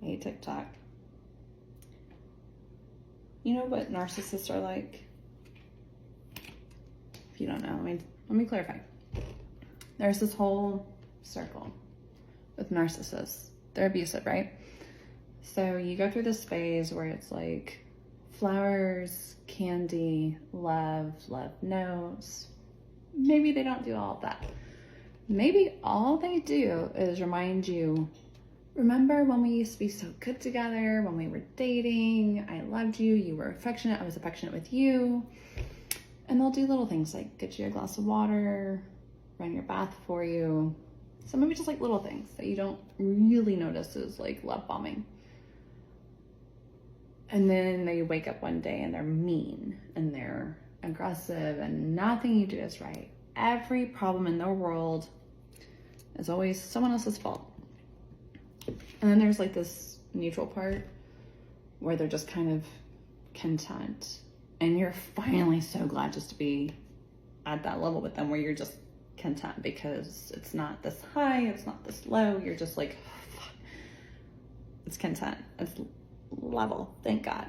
hate TikTok. You know what narcissists are like? If you don't know, let me clarify. There's this whole circle with narcissists. They're abusive, right? So you go through this phase where it's like flowers, candy, love notes. Maybe they don't do all of that. Maybe all they do is remind you, remember when we used to be so good together, when we were dating, I loved you, you were affectionate, I was affectionate with you. And they'll do little things like get you a glass of water, run your bath for you. So maybe just like little things that you don't really notice as like love bombing. And then they wake up one day and they're mean and they're aggressive and nothing you do is right. Every problem in their world is always someone else's fault. And then there's like this neutral part where they're just kind of content. And you're finally so glad just to be at that level with them where you're just content because it's not this high, it's not this low. You're just like, fuck. It's content. It's level. Thank God.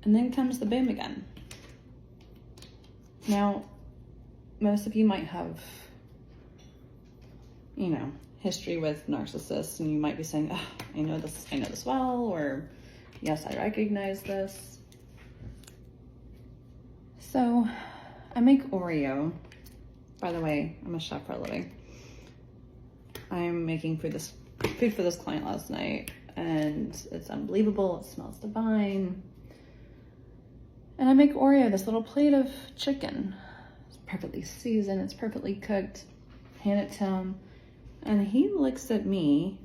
And then comes the boom again. Now, most of you might have, history with narcissists, and you might be saying, oh, I know this well, or yes, I recognize this. So I make Oreo. By the way, I'm a chef for a living. I'm making food for this client last night, and it's unbelievable. It smells divine. And I make Oreo, this little plate of chicken. It's perfectly seasoned, it's perfectly cooked. Hand it to him, and he looks at me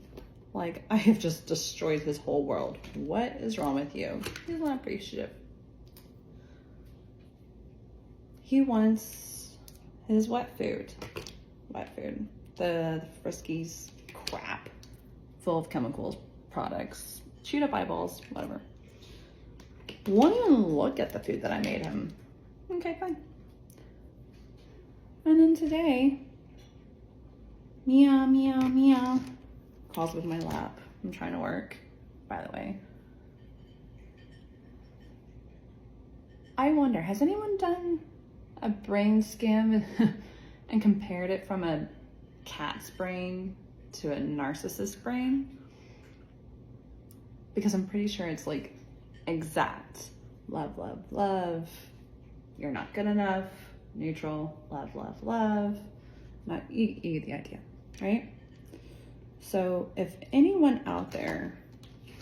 like I have just destroyed his whole world. What is wrong with you? He's not appreciative. He wants his wet food. The Friskies crap, full of chemicals, products, chewed up eyeballs, whatever. Won't even look at the food that I made him. Okay, fine. And then today, meow, meow, meow, crawls with my lap. I'm trying to work, by the way. I wonder, has anyone done a brain scan and compared it from a cat's brain to a narcissist's brain? Because I'm pretty sure it's like exact. Love, love, love. You're not good enough. Neutral. Love, love, love. Not, you get the idea, right? So if anyone out there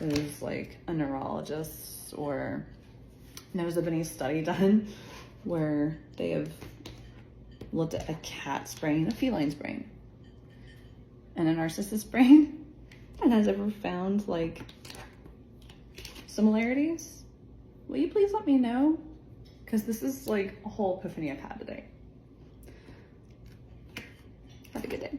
is like a neurologist or knows of any study done where they have looked at a cat's brain, a feline's brain, and a narcissist's brain, and has ever found like similarities, will you please let me know? Because this is like a whole epiphany I've had today. Have a good day.